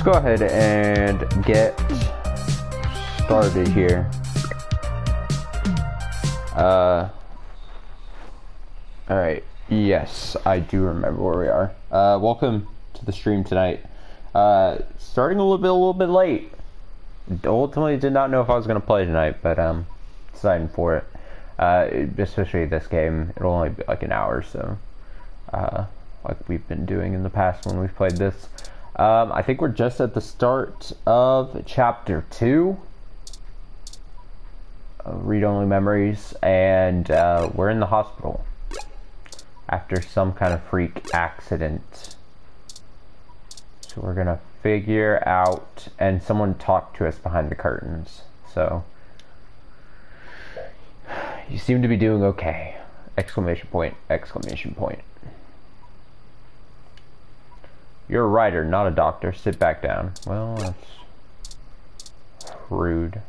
let's go ahead and get started here. Alright, yes, I do remember where we are. Welcome to the stream tonight. Starting a little bit late. Ultimately did not know if I was going to play tonight, but deciding for it. Especially this game, it'll only be like an hour, so like we've been doing in the past when we've played this. I think we're just at the start of chapter 2. Read-only memories, and we're in the hospital after some kind of freak accident. So we're gonna figure out, and someone talked to us behind the curtains, so you seem to be doing okay! Exclamation point, exclamation point. You're a writer, not a doctor. Sit back down. Well, that's rude.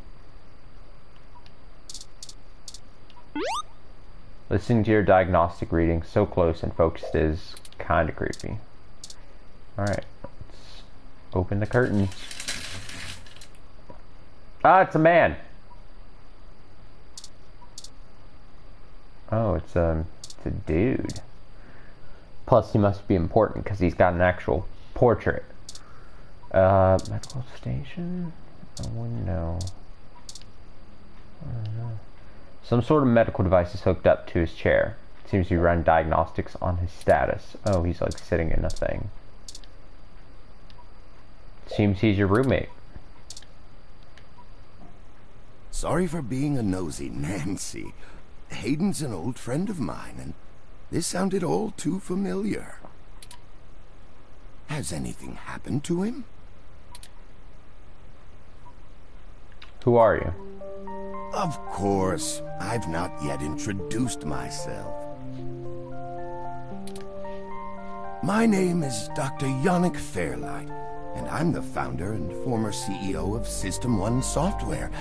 Listening to your diagnostic reading so close and focused is kind of creepy. Alright, let's open the curtains. Ah, it's a man! Oh, it's a dude. Plus, he must be important because he's got an actual portrait. Medical station? I wouldn't know. I don't know. Some sort of medical device is hooked up to his chair. It seems to run diagnostics on his status. Oh, he's like sitting in a thing. Seems he's your roommate. Sorry for being a nosy Nancy. Hayden's an old friend of mine, and this sounded all too familiar. Has anything happened to him? Who are you? Of course, I've not yet introduced myself. My name is Dr. Yannick Fairlight, and I'm the founder and former CEO of System 1 Software,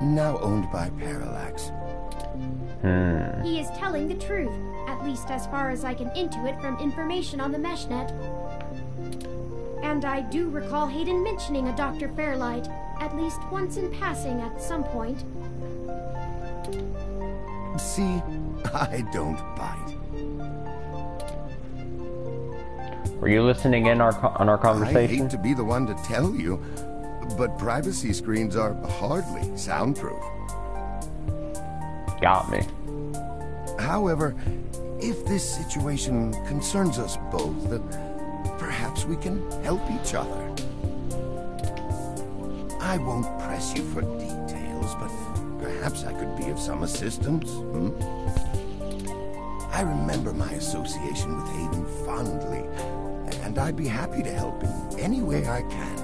now owned by Parallax. He is telling the truth, at least as far as I can intuit from information on the meshnet. And I do recall Hayden mentioning a Dr. Fairlight, at least once in passing at some point. See, I don't bite. Were you listening in on our conversation? I hate to be the one to tell you, but privacy screens are hardly soundproof. Got me. However, if this situation concerns us both, perhaps we can help each other. I won't press you for details, but perhaps I could be of some assistance. I remember my association with Hayden fondly, and I'd be happy to help in any way I can.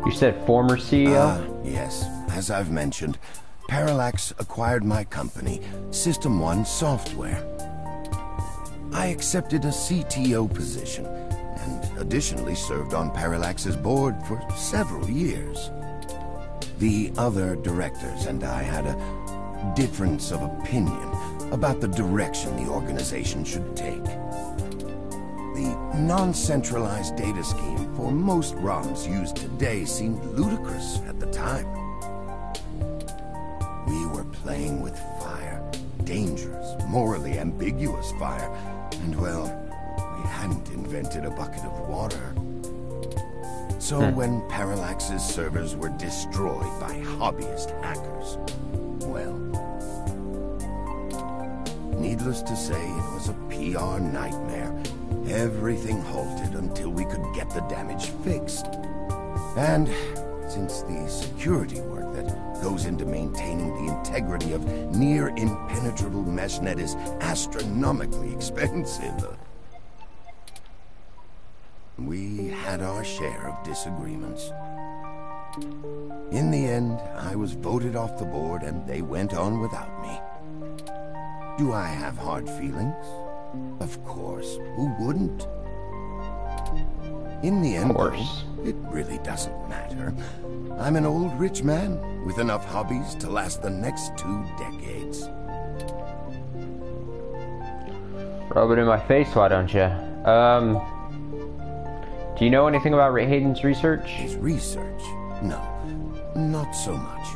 You said former CEO? Yes. As I've mentioned, Parallax acquired my company, System 1 Software. I accepted a CTO position, and additionally served on Parallax's board for several years. The other directors and I had a difference of opinion about the direction the organization should take. The non-centralized data scheme for most ROMs used today seemed ludicrous at the time. We were playing with fire, dangerous, morally ambiguous fire, and well, we hadn't invented a bucket of water. So when Parallax's servers were destroyed by hobbyist hackers, well, needless to say, it was a PR nightmare. Everything halted until we could get the damage fixed. And since the security work that goes into maintaining the integrity of near-impenetrable meshnet is astronomically expensive, we had our share of disagreements. In the end, I was voted off the board and they went on without me. Do I have hard feelings? Of course, who wouldn't? In the end, though, it really doesn't matter. I'm an old rich man with enough hobbies to last the next 2 decades. Rub it in my face, why don't you? Do you know anything about Hayden's research? His research? No, not so much.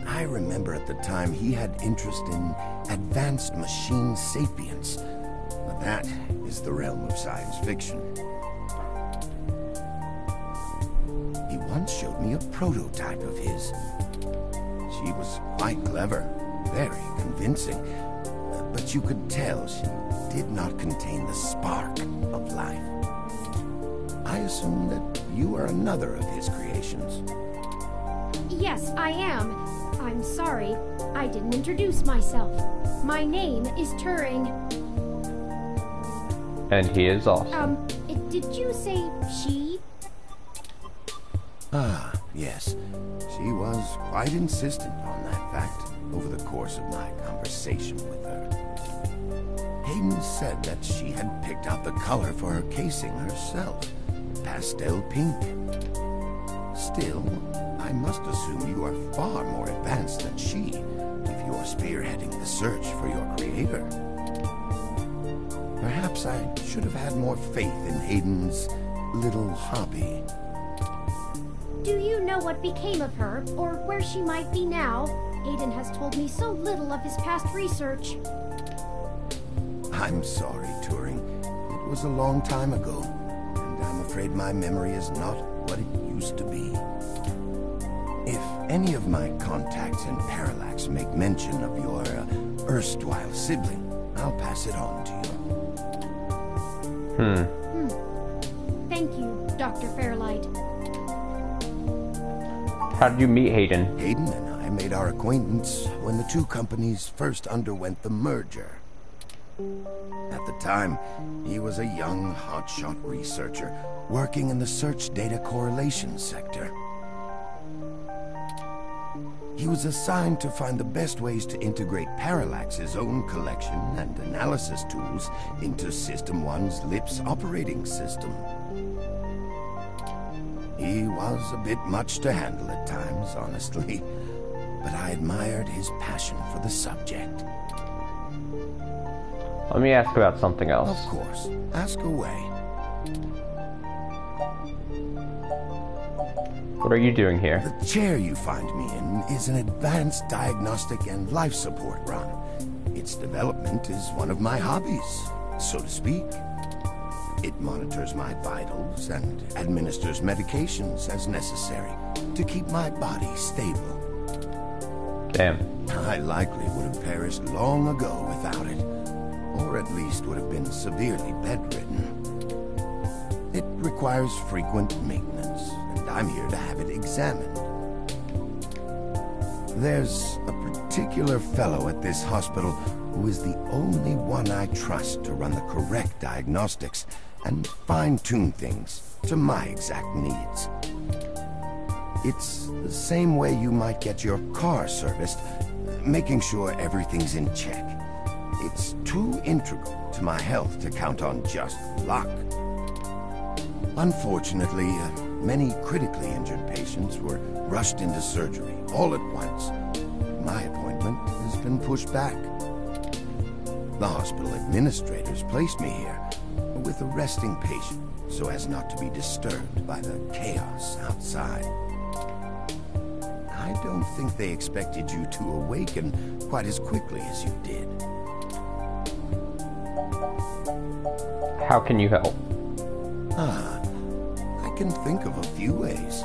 I remember at the time he had interest in advanced machine sapience, but that is the realm of science fiction. He once showed me a prototype of his. She was quite clever, very convincing, but you could tell she did not contain the spark of life. I assume that you are another of his creations. Yes, I am. I'm sorry, I didn't introduce myself. My name is Turing. And he is awesome. Did you say she? Ah, yes. She was quite insistent on that fact over the course of my conversation with her. Hayden said that she had picked out the color for her casing herself. Pastel pink. Still, I must assume you are far more advanced than she, if you are spearheading the search for your creator. Perhaps I should have had more faith in Hayden's little hobby. Do you know what became of her, or where she might be now? Hayden has told me so little of his past research. I'm sorry, Turing. It was a long time ago, and I'm afraid my memory is not what it used to be. If any of my contacts in Parallax make mention of your erstwhile sibling, I'll pass it on to you. Thank you, Dr. Fairlight. How did you meet Hayden? Hayden and I made our acquaintance when the two companies first underwent the merger. At the time, he was a young, hotshot researcher working in the search data correlation sector. He was assigned to find the best ways to integrate Parallax's own collection and analysis tools into System 1's LIPS operating system. He was a bit much to handle at times, honestly, but I admired his passion for the subject. Let me ask about something else. Of course. Ask away. What are you doing here? The chair you find me in is an advanced diagnostic and life support run. Its development is one of my hobbies, so to speak. It monitors my vitals and administers medications as necessary to keep my body stable. Damn. I likely would have perished long ago without it, or at least would have been severely bedridden. It requires frequent maintenance, and I'm here to have it examined. There's a particular fellow at this hospital who is the only one I trust to run the correct diagnostics and fine-tune things to my exact needs. It's the same way you might get your car serviced, making sure everything's in check. It's too integral to my health to count on just luck. Unfortunately, many critically injured patients were rushed into surgery all at once. My appointment has been pushed back. The hospital administrators placed me here with a resting patient so as not to be disturbed by the chaos outside. I don't think they expected you to awaken quite as quickly as you did. How can you help? I can think of a few ways.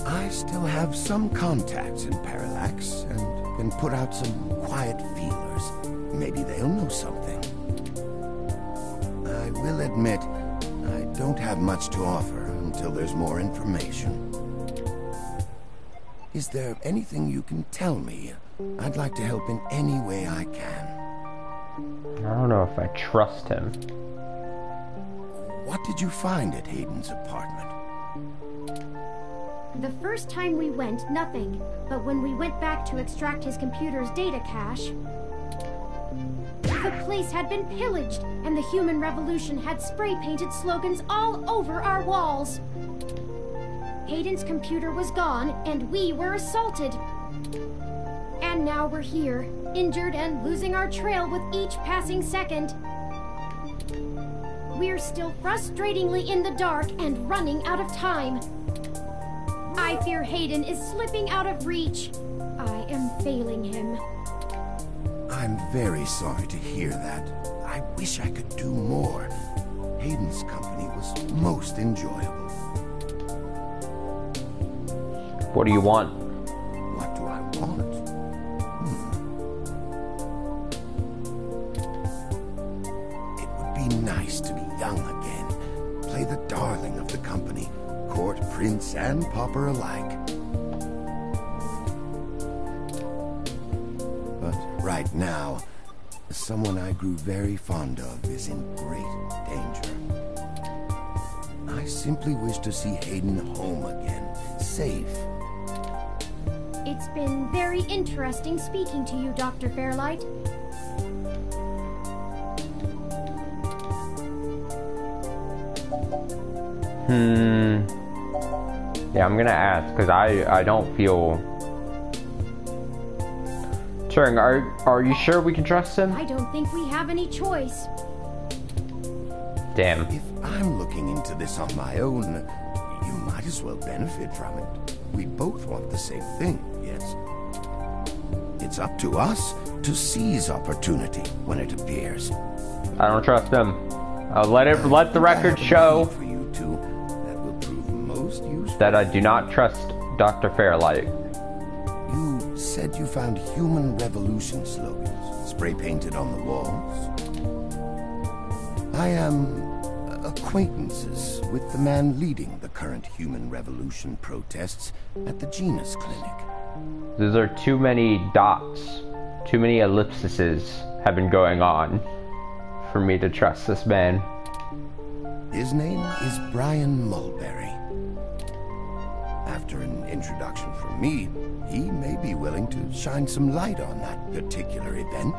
I still have some contacts in Parallax and can put out some quiet feelers. Maybe they'll know something. I will admit, I don't have much to offer until there's more information. Is there anything you can tell me? I'd like to help in any way I can. I don't know if I trust him. What did you find at Hayden's apartment? The first time we went, nothing. But when we went back to extract his computer's data cache, the place had been pillaged, and the human revolution had spray-painted slogans all over our walls. Hayden's computer was gone, and we were assaulted. And now we're here, injured and losing our trail with each passing second. we're still frustratingly in the dark and running out of time. I fear Hayden is slipping out of reach. I am failing him. I'm very sorry to hear that. I wish I could do more. Hayden's company was most enjoyable. What do you want? What do I want? It would be nice to be young again. Play the darling of the company. Court prince and pauper alike. But right now, someone I grew very fond of is in great danger. I simply wish to see Hayden home again, safe. It's been very interesting speaking to you, Dr. Fairlight. Yeah, I'm gonna ask, because I don't feel... Turing, are you sure we can trust him? I don't think we have any choice. Damn. If I'm looking into this on my own, you might as well benefit from it. We both want the same thing, yes? It's up to us to seize opportunity when it appears. I don't trust him. Let the record show for you two that will prove most useful. that I do not trust Dr. Fairlight. You said you found human revolution slogans spray painted on the walls. I am acquaintances with the man leading the current human revolution protests at the Genus Clinic. Those are too many dots, too many ellipses have been going on for me to trust this man. His name is Brian Mulberry. After an introduction from me, he may be willing to shine some light on that particular event.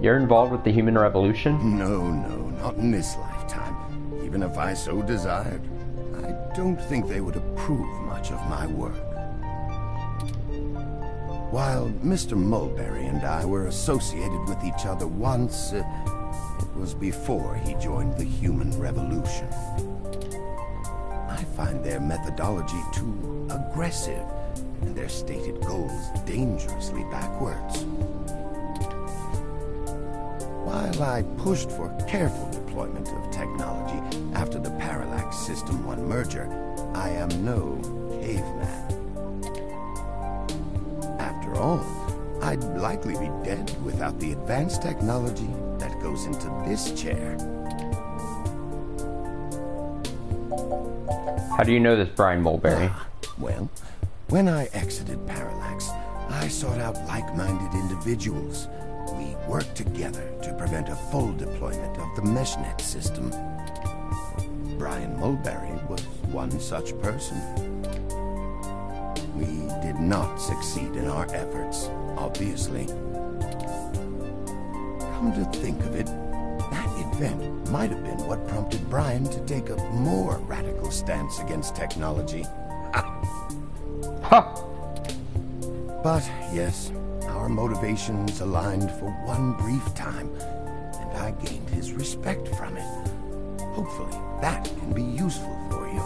You're involved with the human revolution? No, not in this lifetime. Even if I so desired, I don't think they would approve much of my work. While Mr. Mulberry and I were associated with each other once, it was before he joined the human revolution. I find their methodology too aggressive, and their stated goals dangerously backwards. While I pushed for careful deployment of technology after the Parallax System 1 merger, I am no caveman. After all, I'd likely be dead without the advanced technology that goes into this chair. How do you know this Brian Mulberry? Well, when I exited Parallax, I sought out like-minded individuals. We worked together to prevent a full deployment of the MeshNet system. Brian Mulberry was one such person. We did not succeed in our efforts, obviously. Come to think of it, that event might have been what prompted Brian to take a more radical stance against technology. Ha! But yes, our motivations aligned for one brief time, and I gained his respect from it. Hopefully, that can be useful for you.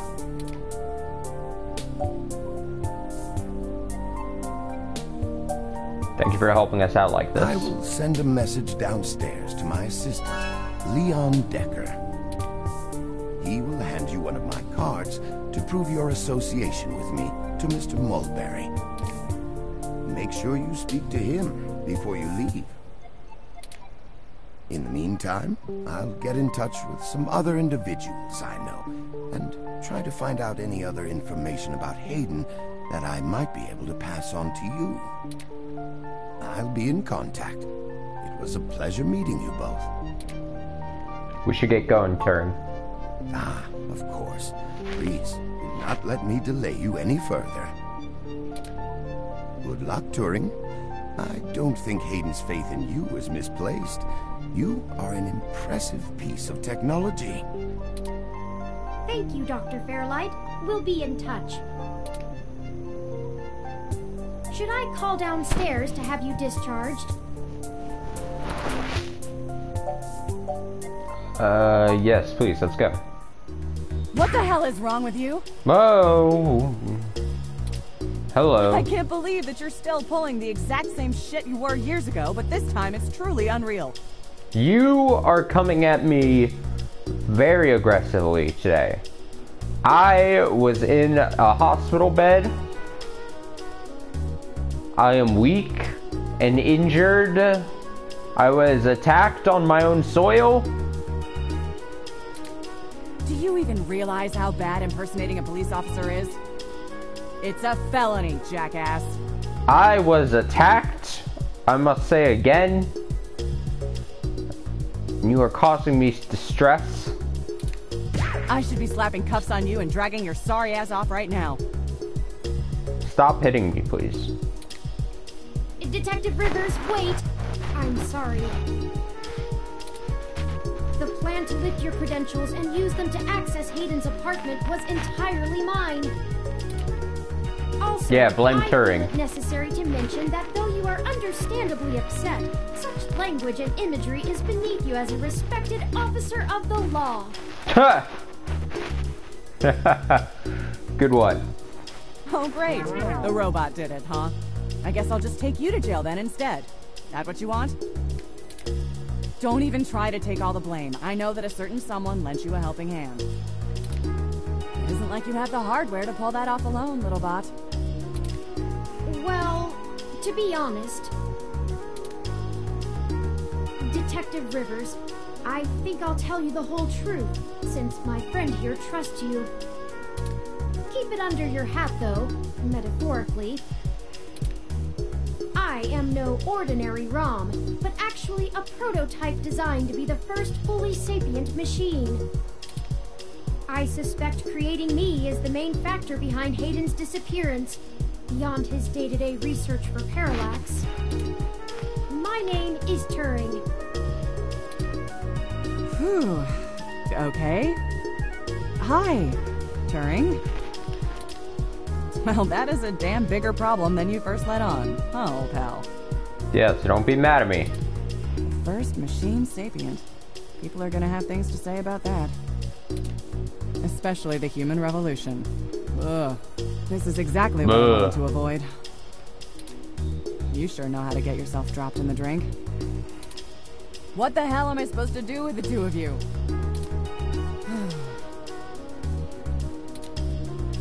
Thank you for helping us out like this. I will send a message downstairs to my assistant, Leon Decker. He will hand you one of my cards to prove your association with me to Mr. Mulberry. Make sure you speak to him before you leave. In the meantime, I'll get in touch with some other individuals I know and try to find out any other information about Hayden that I might be able to pass on to you. I'll be in contact. It was a pleasure meeting you both. We should get going, Turing. Ah, of course. Please, do not let me delay you any further. Good luck, Turing. I don't think Hayden's faith in you is misplaced. You are an impressive piece of technology. Thank you, Dr. Fairlight. We'll be in touch. Should I call downstairs to have you discharged? Yes, please, let's go. What the hell is wrong with you? Whoa. Hello. I can't believe that you're still pulling the exact same shit you were years ago, but this time it's truly unreal. You are coming at me very aggressively today. I was in a hospital bed. I am weak and injured. I was attacked on my own soil. Do you even realize how bad impersonating a police officer is? It's a felony, jackass. I was attacked, I must say again. You are causing me distress. I should be slapping cuffs on you and dragging your sorry ass off right now. Stop hitting me, please. Detective Rivers, wait! I'm sorry. The plan to lift your credentials and use them to access Hayden's apartment was entirely mine. Also, yeah, blame Turing. I feel it necessary to mention that though you are understandably upset, such language and imagery is beneath you as a respected officer of the law. Good one. Oh, great. The robot did it, huh? I guess I'll just take you to jail then instead. That what you want? Don't even try to take all the blame. I know that a certain someone lent you a helping hand. It isn't like you have the hardware to pull that off alone, little bot. Well, to be honest, Detective Rivers, I think I'll tell you the whole truth, since my friend here trusts you. Keep it under your hat, though, metaphorically. I am no ordinary ROM, but actually a prototype designed to be the first fully sapient machine. I suspect creating me is the main factor behind Hayden's disappearance, beyond his day-to-day research for parallax. My name is Turing. Whew. Okay. Hi, Turing. Well, that is a damn bigger problem than you first let on. Oh, pal. Yeah, so don't be mad at me. First machine sapient. People are gonna have things to say about that. Especially the human revolution. Ugh. This is exactly what I wanted to avoid. You sure know how to get yourself dropped in the drink. What the hell am I supposed to do with the two of you?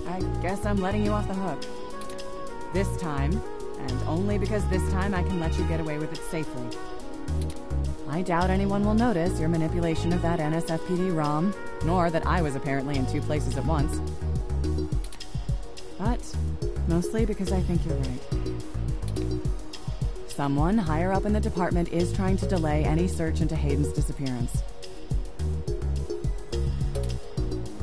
I guess I'm letting you off the hook. This time, and only because this time I can let you get away with it safely. I doubt anyone will notice your manipulation of that NSFPD ROM, nor that I was apparently in two places at once. But mostly because I think you're right. Someone higher up in the department is trying to delay any search into Hayden's disappearance.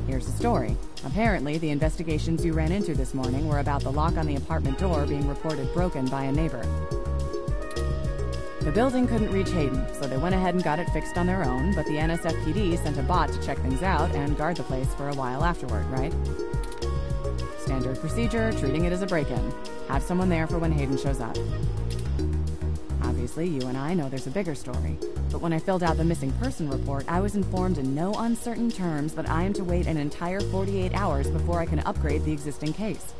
Here's the story. Apparently, the investigations you ran into this morning were about the lock on the apartment door being reported broken by a neighbor. The building couldn't reach Hayden, so they went ahead and got it fixed on their own, but the NSFPD sent a bot to check things out and guard the place for a while afterward, right? Standard procedure, treating it as a break-in. Have someone there for when Hayden shows up. Obviously, you and I know there's a bigger story, but when I filled out the missing person report, I was informed in no uncertain terms that I am to wait an entire 48 hours before I can upgrade the existing case.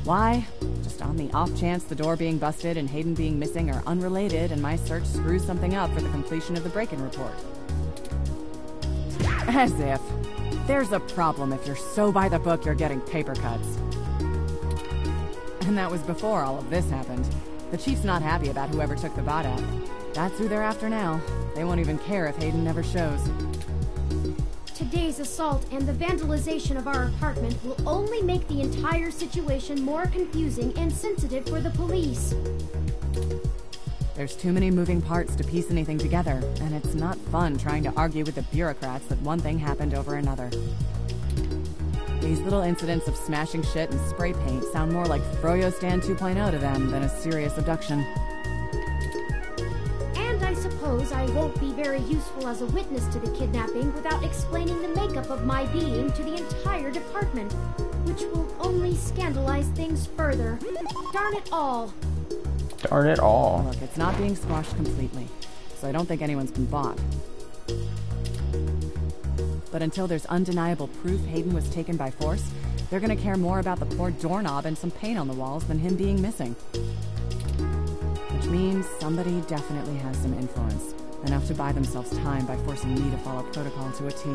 Why? Just on the off chance the door being busted and Hayden being missing are unrelated and my search screws something up for the completion of the break-in report. As if. There's a problem if you're so by the book you're getting paper cuts. And that was before all of this happened. The chief's not happy about whoever took the bot out. That's who they're after now. They won't even care if Hayden never shows. Today's assault and the vandalization of our apartment will only make the entire situation more confusing and sensitive for the police. There's too many moving parts to piece anything together, and it's not fun trying to argue with the bureaucrats that one thing happened over another. These little incidents of smashing shit and spray paint sound more like Froyo Stand 2.0 to them than a serious abduction. And I suppose I won't be very useful as a witness to the kidnapping without explaining the makeup of my being to the entire department, which will only scandalize things further. Darn it all. Darn it all. Look, it's not being squashed completely, so I don't think anyone's been bought. But until there's undeniable proof Hayden was taken by force, they're gonna care more about the poor doorknob and some paint on the walls than him being missing. Which means somebody definitely has some influence. Enough to buy themselves time by forcing me to follow protocol to a T.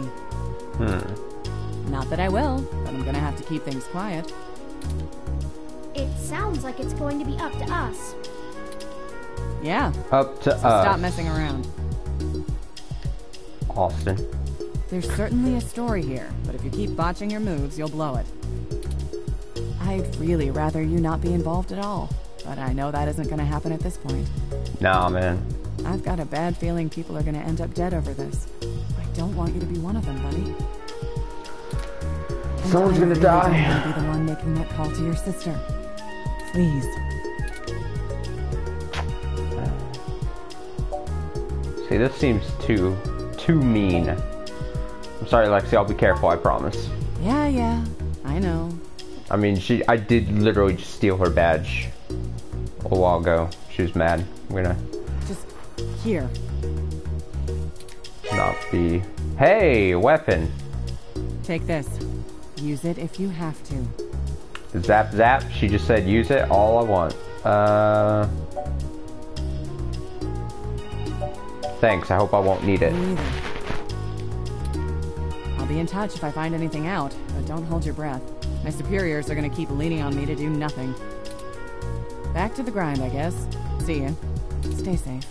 Not that I will, but I'm gonna have to keep things quiet. It sounds like it's going to be up to us. Yeah. Up to so us. Stop messing around. Austin. There's certainly a story here, but if you keep botching your moves, you'll blow it. I'd really rather you not be involved at all, but I know that isn't gonna happen at this point. Nah, man. I've got a bad feeling people are gonna end up dead over this. I don't want you to be one of them, buddy. Someone's gonna die. I don't want to be the one making that call to your sister. Please. See, this seems too mean. I'm sorry, Lexi. I'll be careful. I promise. Yeah. I know. I mean, I did literally just steal her badge a while ago. She was mad. I'm gonna just here. Not be. Hey, weapon. Take this. Use it if you have to. Zap zap. She just said use it. All I want. Thanks. I hope I won't need it. Me either. I'll be in touch if I find anything out, but don't hold your breath. My superiors are gonna keep leaning on me to do nothing. Back to the grind, I guess. See ya. Stay safe.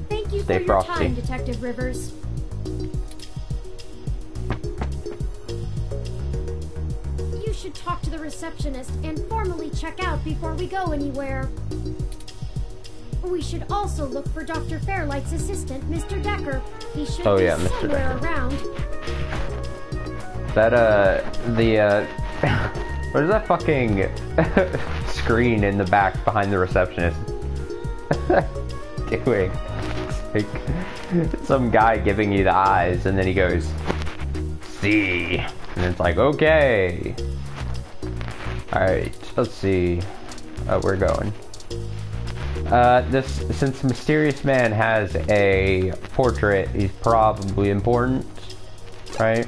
Thank you Stay for your frosty. time, Detective Rivers. You should talk to the receptionist and formally check out before we go anywhere. We should also look for Dr. Fairlight's assistant, Mr. Decker. He should be Mr. somewhere Decker. around. That, what is that fucking screen in the back behind the receptionist doing? Like, some guy giving you the eyes, and then he goes, see, and it's like, okay. Alright, let's see. We're going. Since Mysterious Man has a portrait, he's probably important, right?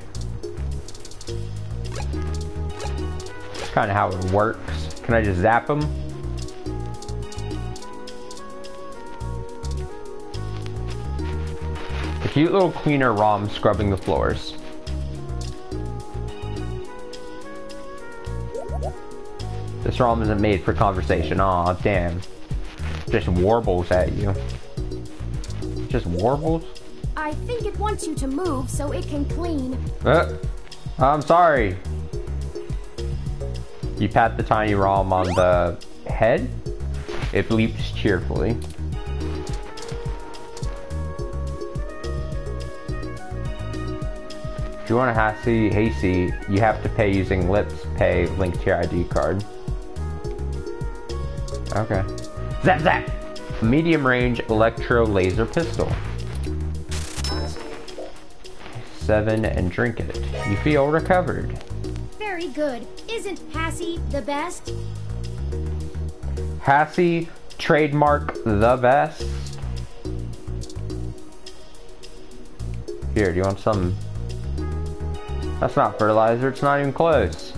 That's kind of how it works. Can I just zap him? A cute little cleaner ROM scrubbing the floors. This ROM isn't made for conversation. Aw, damn. Just warbles at you. Just warbles? I think it wants you to move so it can clean. I'm sorry. You pat the tiny ROM on the head. It bleeps cheerfully. If you want a hasty, you have to pay using Lips Pay linked to your ID card. Okay. Zap zap! Medium range electro laser pistol. 7 and drink it. You feel recovered. Very good. Isn't Hassie the best? Hassie, trademark the best. Here, do you want some? That's not fertilizer, it's not even close.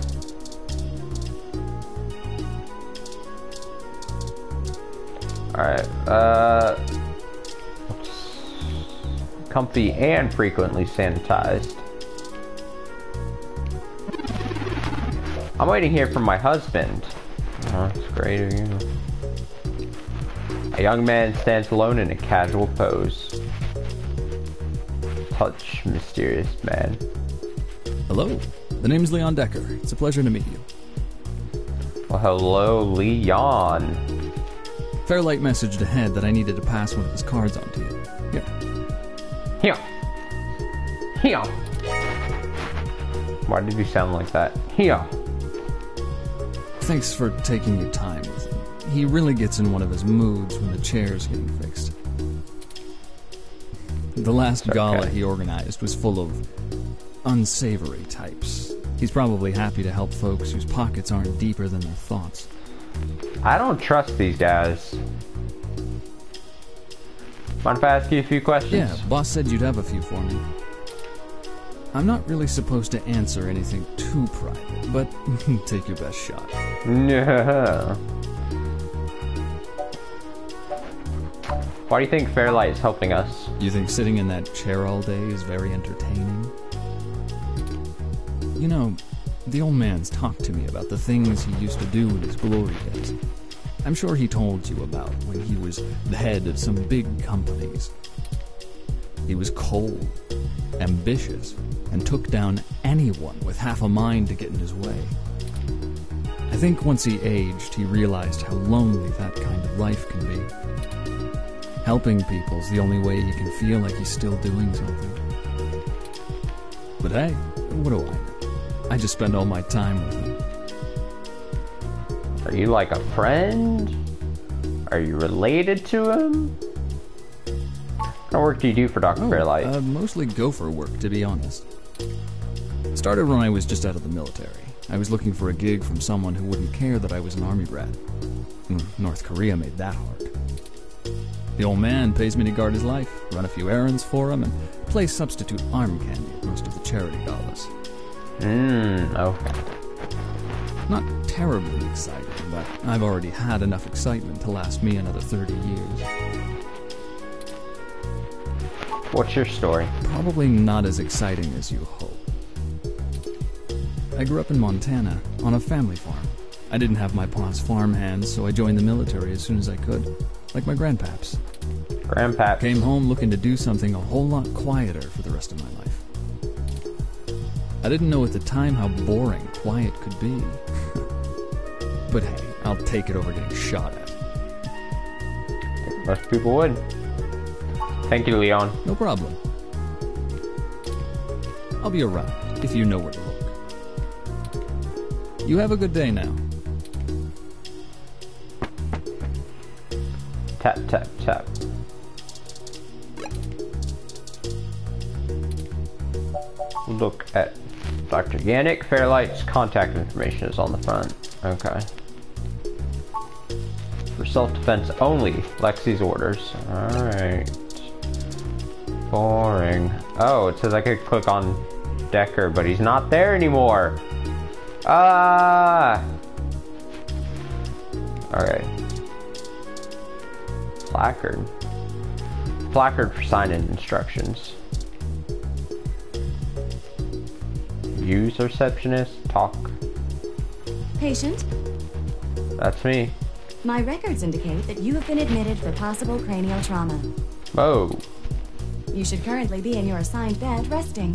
Alright, comfy and frequently sanitized. I'm waiting here for my husband. Oh, that's great of you. A young man stands alone in a casual pose. Touch, mysterious man. Hello, the name's Leon Decker. It's a pleasure to meet you. Well, hello, Leon. Fairlight messaged ahead that I needed to pass one of his cards on to you. Here. Here. Why did you sound like that? Here. Thanks for taking your time with him. He really gets in one of his moods when the chair's getting fixed. The last gala he organized was full of unsavory types. He's probably happy to help folks whose pockets aren't deeper than their thoughts. I don't trust these guys. Mind if I ask you a few questions? Yeah, boss said you'd have a few for me. I'm not really supposed to answer anything too private, but take your best shot. Yeah. Why do you think Fairlight is helping us? You think sitting in that chair all day is very entertaining? You know, the old man's talked to me about the things he used to do in his glory days. I'm sure he told you about when he was the head of some big companies. He was cold, ambitious, and took down anyone with half a mind to get in his way. I think once he aged, he realized how lonely that kind of life can be. Helping people's the only way he can feel like he's still doing something. But hey, what do I know? I just spend all my time with him. Are you like a friend? Are you related to him? What kind of work do you do for Dr. Fairlight? Mostly gopher work, to be honest. Started when I was just out of the military. I was looking for a gig from someone who wouldn't care that I was an army brat. North Korea made that hard. The old man pays me to guard his life, run a few errands for him, and play substitute arm candy at most of the charity galas. Okay. Not terribly exciting, but I've already had enough excitement to last me another 30 years. What's your story? Probably not as exciting as you hope. I grew up in Montana, on a family farm. I didn't have my pa's farm hands, so I joined the military as soon as I could, like my grandpaps. Grandpaps. Came home looking to do something a whole lot quieter for the rest of my life. I didn't know at the time how boring quiet could be. But hey, I'll take it over getting shot at. Most people would. Thank you, Leon. No problem. I'll be around, if you know where to look. You have a good day now. Tap, tap, tap. Look at Dr. Yannick. Fairlight's contact information is on the front. Okay. For self-defense only. Lexi's orders. Alright. Boring. Oh, it says I could click on Decker, but he's not there anymore. Alright. Placard. Placard for sign-in instructions. Use receptionist. Talk. Patient? That's me. My records indicate that you have been admitted for possible cranial trauma. Oh. You should currently be in your assigned bed, resting.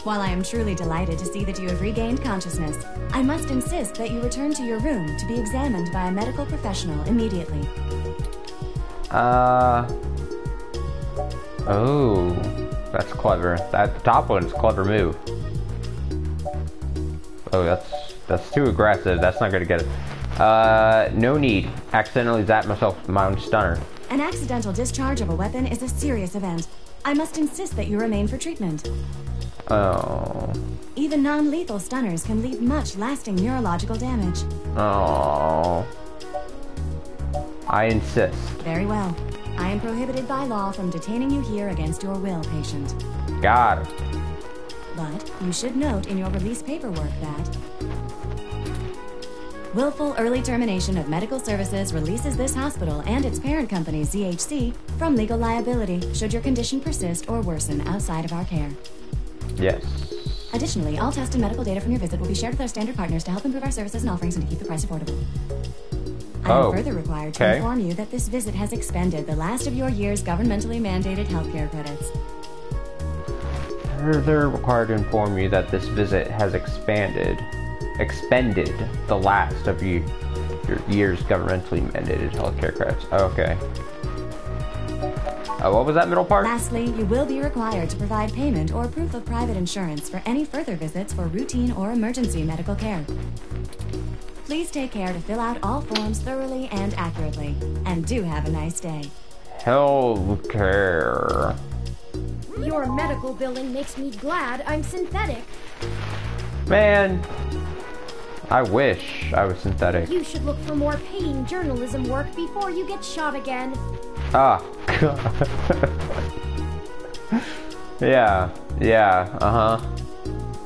While I am truly delighted to see that you have regained consciousness, I must insist that you return to your room to be examined by a medical professional immediately. Oh. That's clever. That top one's a clever move. Oh, that's too aggressive. That's not gonna get it. No need. Accidentally zapped myself with my own stunner. An accidental discharge of a weapon is a serious event. I must insist that you remain for treatment. Oh. Even non-lethal stunners can leave much lasting neurological damage. Oh. I insist. Very well. I am prohibited by law from detaining you here against your will, patient. Got it. But you should note in your release paperwork that willful early termination of medical services releases this hospital and its parent company, ZHC, from legal liability should your condition persist or worsen outside of our care. Yes. Additionally, all test and medical data from your visit will be shared with our standard partners to help improve our services and offerings and to keep the price affordable. I am further required to inform you that this visit has expended the last of your year's governmentally mandated healthcare credits. Further required to inform you that this visit has expended the last of your year's governmentally mandated healthcare credits. Okay. What was that middle part? Lastly, you will be required to provide payment or proof of private insurance for any further visits for routine or emergency medical care. Please take care to fill out all forms thoroughly and accurately. And do have a nice day. Healthcare. Your medical billing makes me glad I'm synthetic. Man, I wish I was synthetic. You should look for more paying journalism work before you get shot again. Ah. Yeah,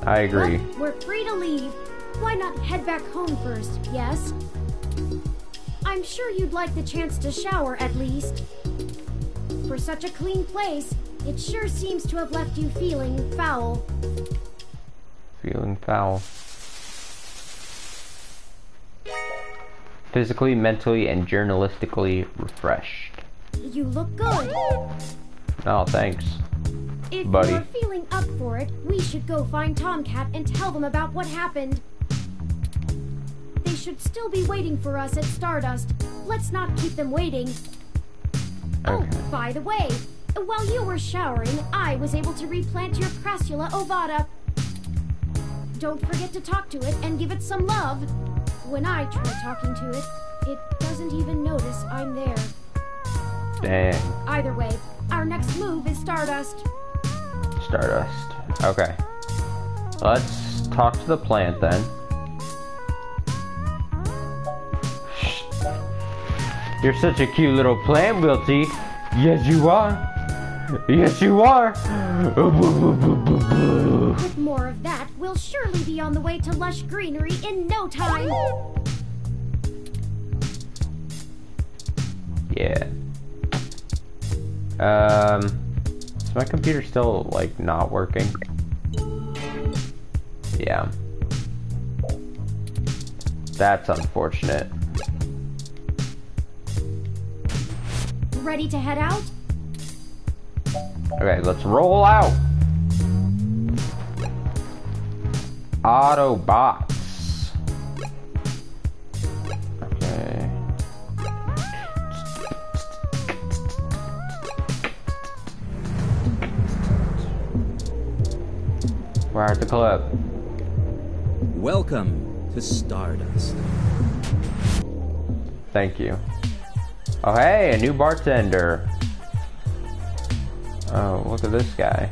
I agree. Well, we're free to leave. Why not head back home first, yes? I'm sure you'd like the chance to shower at least. For such a clean place, it sure seems to have left you feeling foul. Feeling foul. Physically, mentally, and journalistically refreshed. You look good. Oh, thanks. If buddy. you're feeling up for it, we should go find Tomcat and tell them about what happened. They should still be waiting for us at Stardust. Let's not keep them waiting. Okay. Oh, by the way, while you were showering, I was able to replant your Crassula ovata. Don't forget to talk to it and give it some love. When I try talking to it, it doesn't even notice I'm there. Dang. Either way, our next move is Stardust. Stardust. Okay. Let's talk to the plant then. You're such a cute little plant, Wilty. Yes, you are. Yes, you are. With more of that, we'll surely be on the way to lush greenery in no time. Yeah. Is my computer still, like, not working? Yeah. That's unfortunate. Ready to head out? Okay, let's roll out. Autobots. Okay. Where's the clip? Welcome to Stardust. Thank you. Oh, hey, a new bartender. Oh, look at this guy.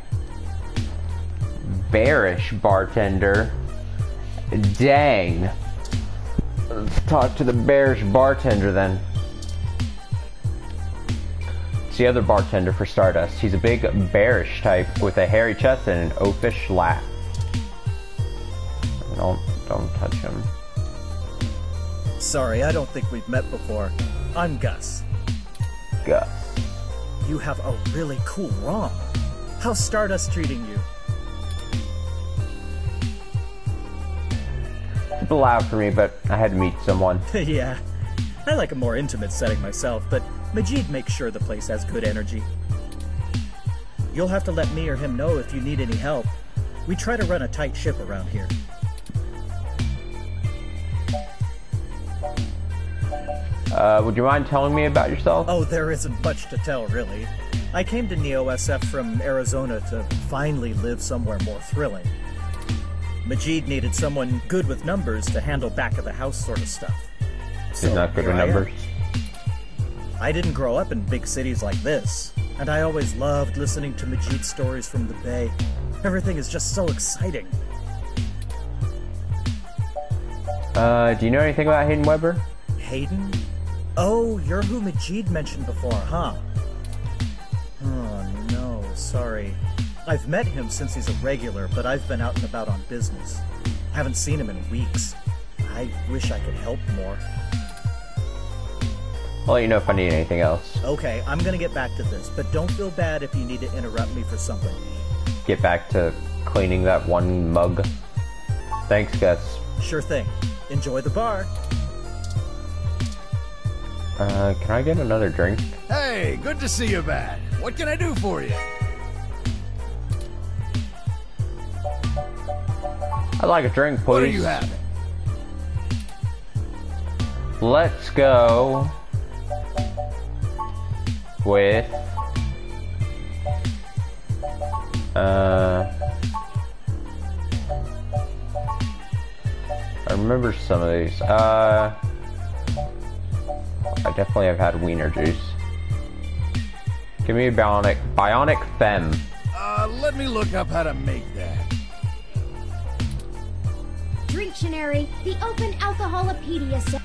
Bearish bartender. Dang. Let's talk to the bearish bartender then. It's the other bartender for Stardust. He's a big bearish type with a hairy chest and an oafish laugh. Don't touch him. Sorry, I don't think we've met before. I'm Gus. Gus. You have a really cool ROM. How's Stardust treating you? It's loud for me, but I had to meet someone. Yeah, I like a more intimate setting myself, but Majid makes sure the place has good energy. You'll have to let me or him know if you need any help. We try to run a tight ship around here. Would you mind telling me about yourself? Oh, there isn't much to tell, really. I came to Neo-SF from Arizona to finally live somewhere more thrilling. Majid needed someone good with numbers to handle back-of-the-house sort of stuff. He's not good with numbers. I didn't grow up in big cities like this, and I always loved listening to Majid's stories from the Bay. Everything is just so exciting. Do you know anything about Hayden Weber? Hayden? Oh, you're who Majid mentioned before, huh? Oh, no, sorry. I've met him since he's a regular, but I've been out and about on business. Haven't seen him in weeks. I wish I could help more. I'll let you know if I need anything else. Okay, I'm gonna get back to this, but don't feel bad if you need to interrupt me for something. Get back to cleaning that one mug. Thanks, Gus. Sure thing. Enjoy the bar. Can I get another drink? Hey, good to see you back. What can I do for you? I'd like a drink, please. What are you having? Let's go with I remember some of these. I definitely have had wiener juice. Give me a bionic femme. Let me look up how to make that. Dictionary, the Open Alcoholopedia set.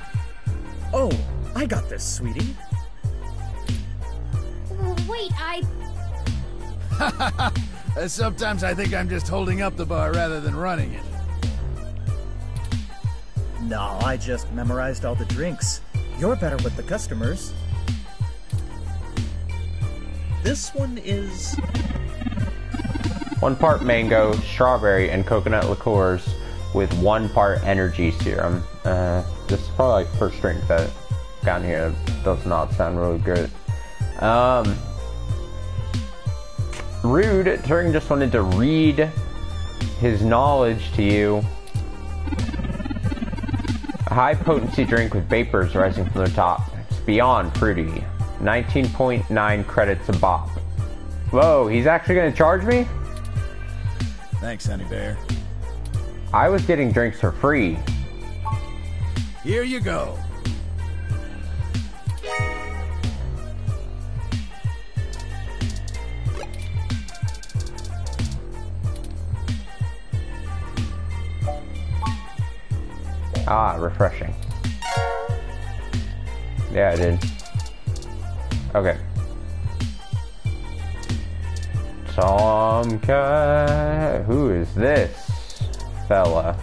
Oh, I got this, sweetie. wait, Sometimes I think I'm just holding up the bar rather than running it. No, I just memorized all the drinks. You're better with the customers. This one is... 1 part mango, strawberry, and coconut liqueurs with 1 part energy serum. This is probably like first drink that got in here. That does not sound really good. Rude. Turing just wanted to read his knowledge to you. A high potency drink with vapors rising from the top. It's beyond fruity. 19.9 credits a bop. Whoa, he's actually gonna charge me? Thanks, Honey Bear. I was getting drinks for free. Here you go. Ah, refreshing. Yeah, I did. Okay. Tomcat. Who is this fella?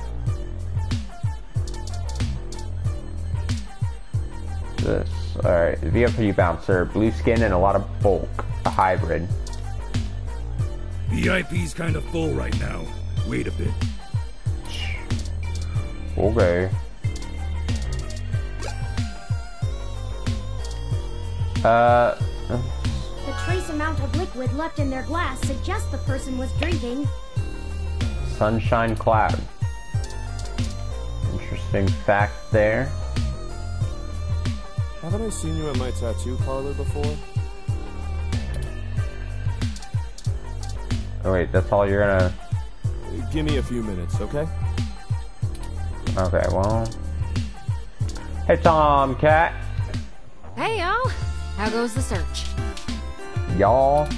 This. Alright. VFU bouncer. Blue skin and a lot of bulk. A hybrid. VIP's kind of full right now. Wait a bit. Okay. The trace amount of liquid left in their glass suggests the person was drinking. Sunshine cloud. Interesting fact there. Haven't I seen you at my tattoo parlor before? Oh wait, that's all you're gonna... Give me a few minutes, okay? Okay, well... Hey, Tomcat! Hey, y'all! How goes the search? Y'all?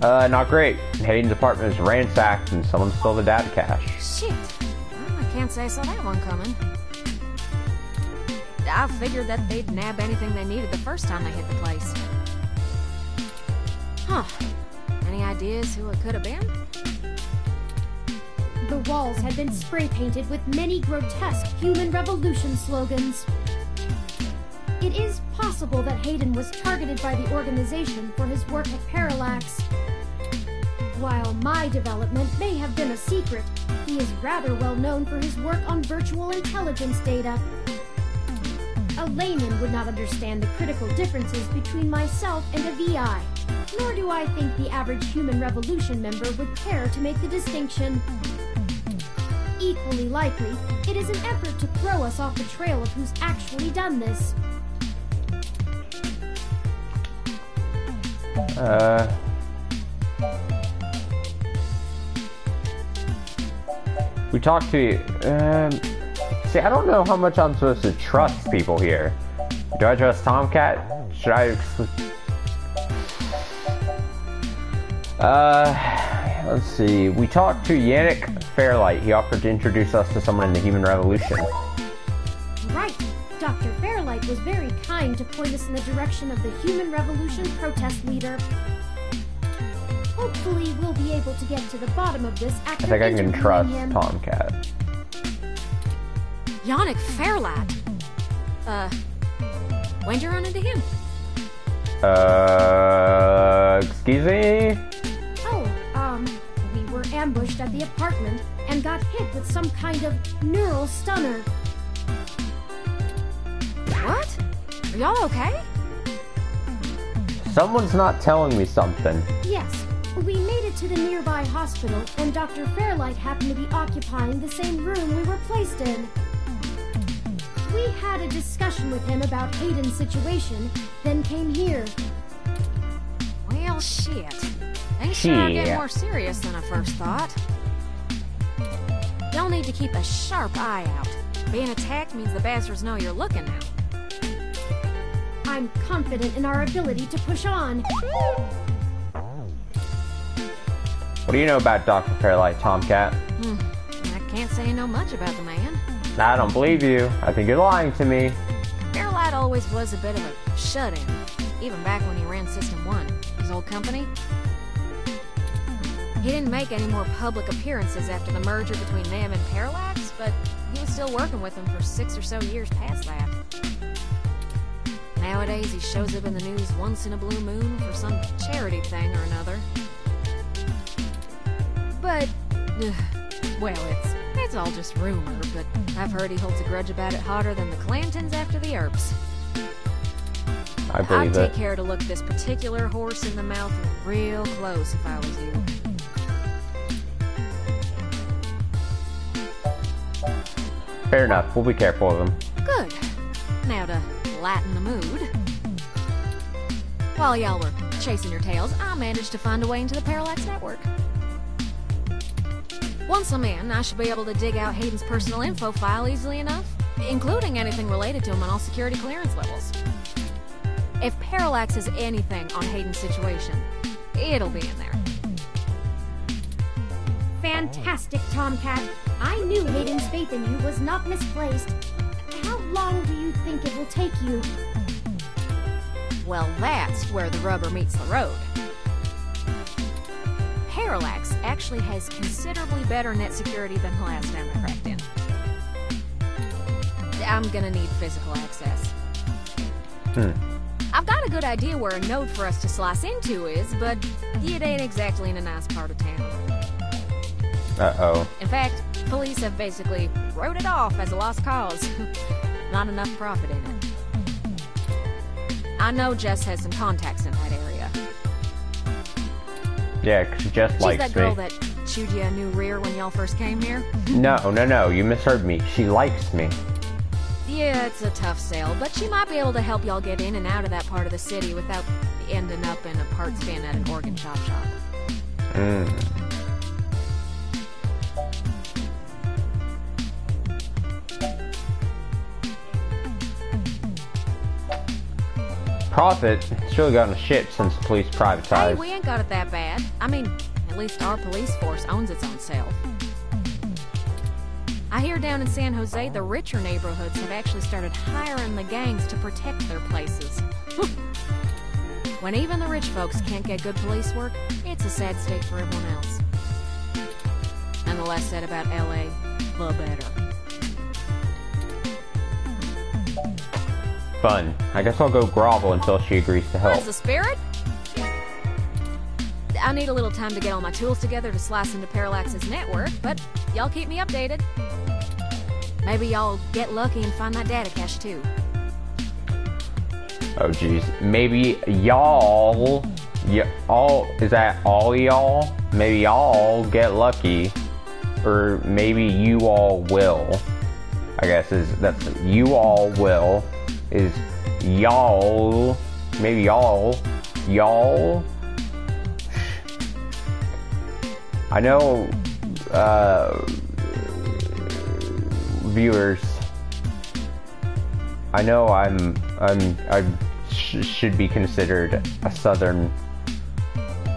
Not great. Hayden's apartment is ransacked and someone stole the data cache. Shit. Well, I can't say I saw that one coming. I figured that they'd nab anything they needed the first time they hit the place. Huh. Any ideas who it could have been? The walls had been spray painted with many grotesque human revolution slogans. It is possible that Hayden was targeted by the organization for his work at Parallax. While my development may have been a secret, he is rather well known for his work on virtual intelligence data. A layman would not understand the critical differences between myself and a VI, nor do I think the average human revolution member would care to make the distinction. Equally likely, it is an effort to throw us off the trail of who's actually done this. We talked to you. See, I don't know how much I'm supposed to trust people here. Do I trust Tomcat? Should I... let's see. We talked to Yannick Fairlight. He offered to introduce us to someone in the Human Revolution. Right. Dr. Fairlight was very kind to point us in the direction of the Human Revolution protest leader. Hopefully, we'll be able to get to the bottom of this after I think I can trust him. Tomcat. Yannick Fairlight? When'd you run into him? Excuse me? We were ambushed at the apartment and got hit with some kind of neural stunner. What? Are y'all okay? Someone's not telling me something. Yes, we made it to the nearby hospital, and Dr. Fairlight happened to be occupying the same room we were placed in. We had a discussion with him about Hayden's situation, then came here. Well, shit. Things sure are getting more serious than I first thought. Y'all need to keep a sharp eye out. Being attacked means the bastards know you're looking now. I'm confident in our ability to push on. What do you know about Dr. Fairlight, Tomcat? I can't say I know much about the man. I don't believe you. I think you're lying to me. Fairlight'll always was a bit of a shut-in, even back when he ran System 1, his old company. He didn't make any more public appearances after the merger between them and Parallax, but he was still working with them for 6 or so years past that. Nowadays, he shows up in the news once in a blue moon for some charity thing or another. But, well, it's all just rumor, but I've heard he holds a grudge about it hotter than the Clantons after the Earps. I believe I'd take care to look this particular horse in the mouth real close if I was you. Fair enough. We'll be careful of him. Good. Now to lighten the mood. While y'all were chasing your tails, I managed to find a way into the Parallax network. Once I'm in, I should be able to dig out Hayden's personal info file easily enough, including anything related to him on all security clearance levels. If Parallax has anything on Hayden's situation, it'll be in there. Fantastic, Tomcat. I knew Hayden's faith in you was not misplaced. How long do you think it will take you? Well, that's where the rubber meets the road. Parallax actually has considerably better net security than the last time I cracked in. I'm gonna need physical access. I've got a good idea where a node for us to slice into is, but it ain't exactly in a nice part of town. Uh-oh. In fact, police have basically wrote it off as a lost cause. Not enough profit in it. I know Jess has some contacts in that area. Yeah, 'cause Jess likes me. She's that girl that chewed you a new rear when y'all first came here? No, you misheard me. She likes me. Yeah, it's a tough sale, but she might be able to help y'all get in and out of that part of the city without ending up in a parts bin at an organ chop shop. Profit? It's really gotten a shit since the police privatized. Hey, we ain't got it that bad. I mean, at least our police force owns its own self. I hear down in San Jose, the richer neighborhoods have actually started hiring the gangs to protect their places. When even the rich folks can't get good police work, it's a sad state for everyone else. And the less said about LA, the better. Fun. I guess I'll go grovel until she agrees to help. Where's the spirit? I need a little time to get all my tools together to slice into Parallax's network, but y'all keep me updated. Maybe y'all get lucky and find that data cache too. Oh jeez. Maybe y'all... is that all y'all? Maybe y'all get lucky. Or maybe you all will. I guess that's you all will. Is y'all... Maybe y'all... I know, viewers, I know I should be considered a southern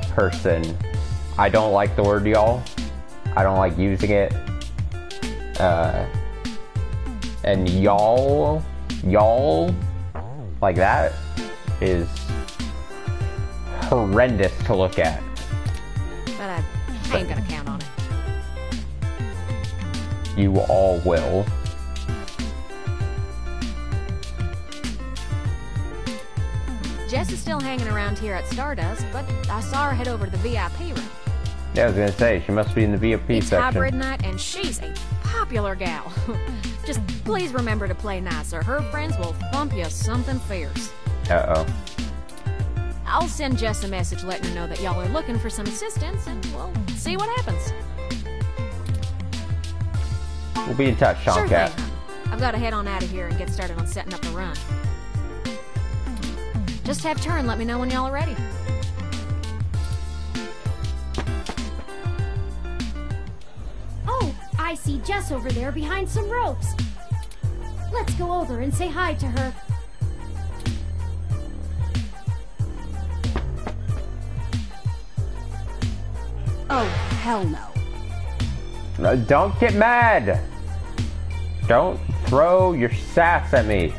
person. I don't like the word y'all. I don't like using it. And y'all, like that, is horrendous to look at. But I ain't gonna count on it. You all will. Jess is still hanging around here at Stardust, but I saw her head over to the VIP room. Yeah, I was gonna say, she must be in the VIP it's section. Hybrid night, and she's a popular gal. Just please remember to play nice, or her friends will thump you something fierce. Uh-oh. I'll send Jess a message letting her know that y'all are looking for some assistance, and we'll see what happens. We'll be in touch, Sure Tomcat. thing, hon. I've got to head on out of here and get started on setting up the run. Just have turn, let me know when y'all are ready. Oh, I see Jess over there behind some ropes. Let's go over and say hi to her. Oh, hell no. No, don't get mad! Don't throw your sass at me.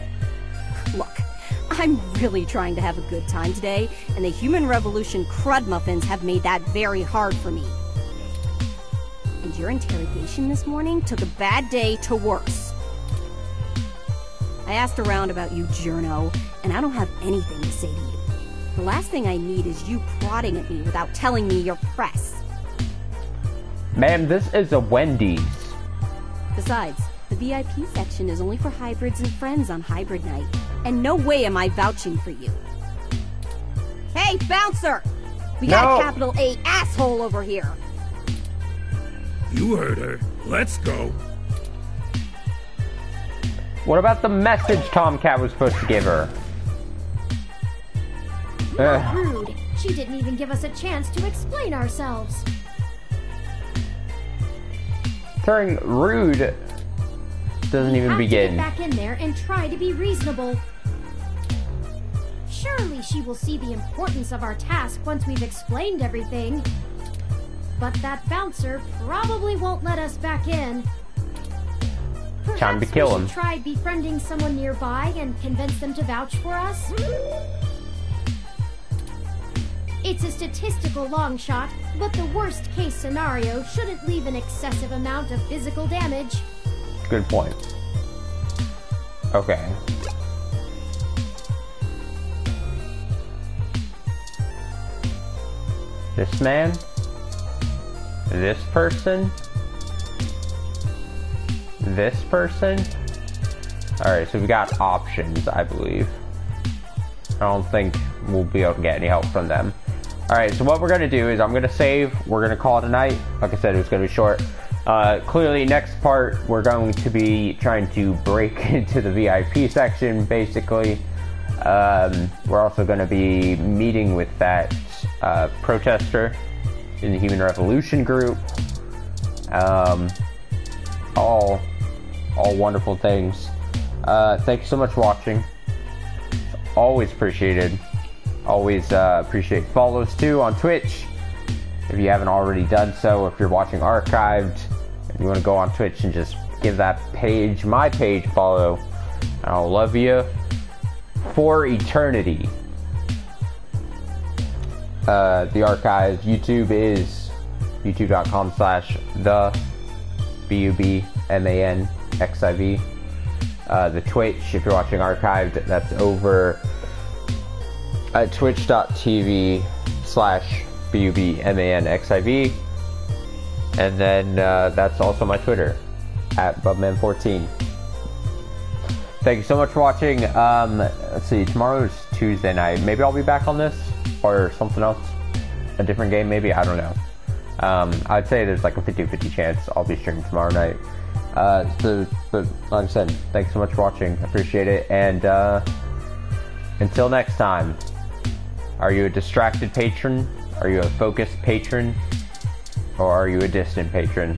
Look, I'm really trying to have a good time today, and the Human Revolution crud muffins have made that very hard for me. And your interrogation this morning took a bad day to worse. I asked around about you, Journo, and I don't have anything to say to you. The last thing I need is you prodding at me without telling me you're press. Ma'am, this is a Wendy's. Besides, the VIP section is only for hybrids and friends on hybrid night, and no way am I vouching for you. Hey, bouncer! We got a capital A asshole over here! You heard her. Let's go. What about the message Tomcat was supposed to give her? Rude. She didn't even give us a chance to explain ourselves. Turing, rude doesn't even begin. Get back in there and try to be reasonable. Surely she will see the importance of our task once we've explained everything. But that bouncer probably won't let us back in. Perhaps time to kill him. We should try befriending someone nearby and convince them to vouch for us. It's a statistical long shot, but the worst case scenario shouldn't leave an excessive amount of physical damage. Good point. Okay. This man? This person? This person? Alright, so we got options, I believe. I don't think we'll be able to get any help from them. Alright, so what we're going to do is I'm going to save. We're going to call it a night. Like I said, it was going to be short. Clearly, next part, we're going to be trying to break into the VIP section, basically. We're also going to be meeting with that protester in the Human Revolution group. All wonderful things. Thank you so much for watching. It's always appreciated. Always appreciate follows too on Twitch. If you haven't already done so, if you're watching archived, and you want to go on Twitch and just give that page, my page, follow. I'll love you for eternity. The archive, YouTube is youtube.com/the bubmanXIV. The Twitch, if you're watching archived, that's over at twitch.tv/bubmanXIV. And then that's also my Twitter at bubman14. Thank you so much for watching. Let's see, tomorrow's Tuesday night. Maybe I'll be back on this or something else, a different game maybe, I don't know. I'd say there's like a 50-50 chance I'll be streaming tomorrow night. But like I said, thanks so much for watching. I appreciate it. And until next time, are you a distracted patron? Are you a focused patron? Or are you a distant patron?